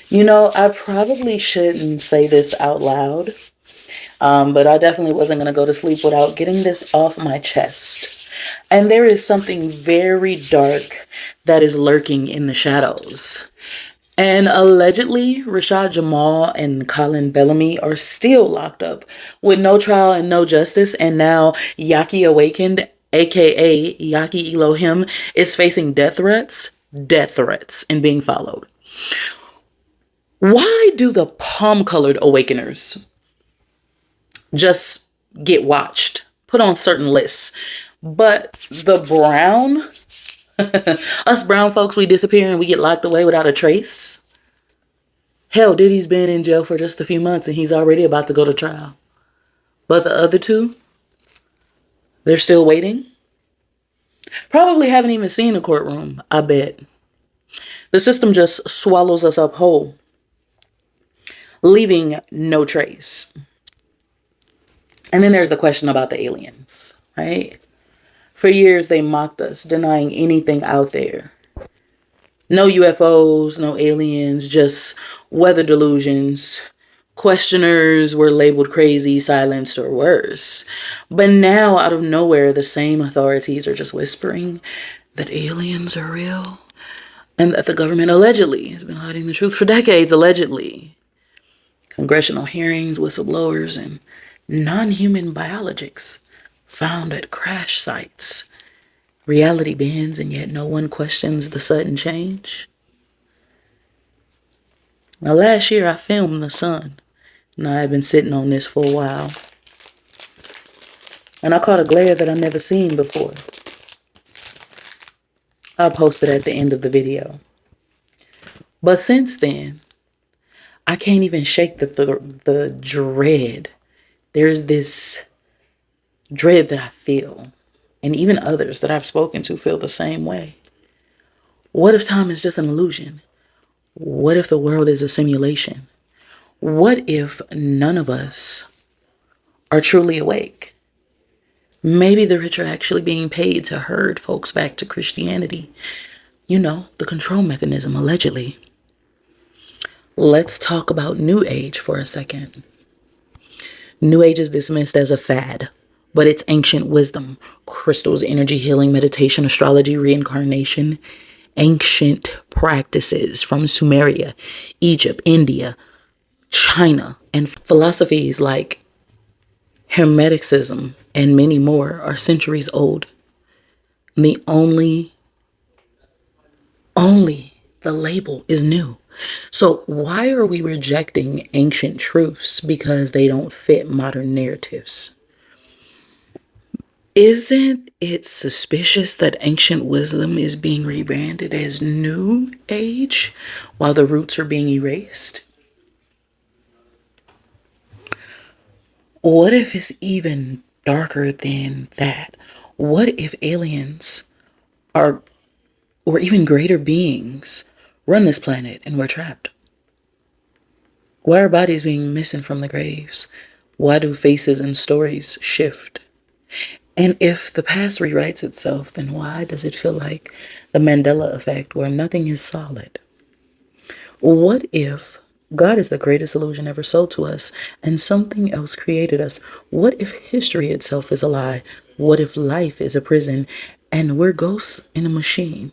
You know, I probably shouldn't say this out loud, but I definitely wasn't going to go to sleep without getting this off my chest. And there is something very dark that is lurking in the shadows. And allegedly, Rashad Jamal and Colin Bellamy are still locked up with no trial and no justice. And now Yaki Awakened, aka Yaki Elohim, is facing death threats, and being followed. Why do the palm colored awakeners just get watched, put on certain lists? But the brown, us brown folks, we disappear and we get locked away without a trace. Hell, Diddy's been in jail for just a few months and he's already about to go to trial. But the other two, they're still waiting. Probably haven't even seen a courtroom, I bet. The system just swallows us up whole, leaving no trace. And then there's the question about the aliens, right? For years, they mocked us, denying anything out there. No UFOs, no aliens, just weather delusions. Questioners were labeled crazy, silenced, or worse. But now, out of nowhere, the same authorities are just whispering that aliens are real and that the government allegedly has been hiding the truth for decades, allegedly. Congressional hearings, whistleblowers, and non-human biologics found at crash sites. Reality bends, and yet no one questions the sudden change. Now, last year I filmed the sun. Now I've been sitting on this for a while. And I caught a glare that I've never seen before. I'll post it at the end of the video. But since then, I can't even shake the dread. There's this dread that I feel. And even others that I've spoken to feel the same way. What if time is just an illusion? What if the world is a simulation? What if none of us are truly awake? Maybe the rich are actually being paid to herd folks back to Christianity. You know, the control mechanism, allegedly. Let's talk about New Age for a second. New Age is dismissed as a fad, but it's ancient wisdom, crystals, energy healing, meditation, astrology, reincarnation, ancient practices from Sumeria, Egypt, India, China, and philosophies like Hermeticism and many more are centuries old. And the label is new. So why are we rejecting ancient truths because they don't fit modern narratives? Isn't it suspicious that ancient wisdom is being rebranded as New Age while the roots are being erased? What if it's even darker than that? What if aliens are, or even greater beings, run this planet and we're trapped? Why are bodies being missing from the graves? Why do faces and stories shift? And if the past rewrites itself, then why does it feel like the Mandela effect where nothing is solid? What if God is the greatest illusion ever sold to us and something else created us? What if history itself is a lie? What if life is a prison and we're ghosts in a machine?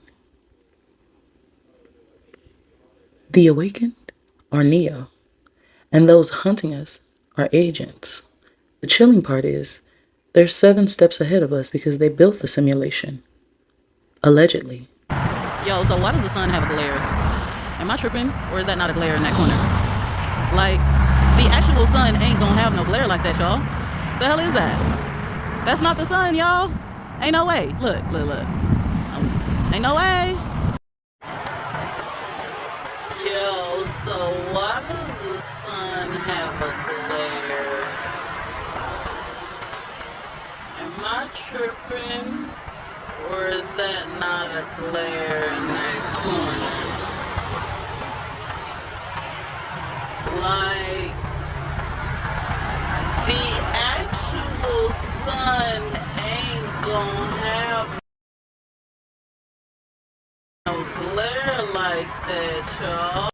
The awakened are Neo, and those hunting us are agents. The chilling part is they're 7 steps ahead of us because they built the simulation. Allegedly. Yo, so why does the sun have a glare? Am I tripping? Or is that not a glare in that corner? Like, the actual sun ain't gonna have no glare like that, y'all. The hell is that? That's not the sun, y'all. Ain't no way. Look. Ain't no way. Yo, so why does the sun have a glare? Am I tripping? Or is that not a glare in that corner? Like, the actual sun ain't gonna have no glare like that, y'all.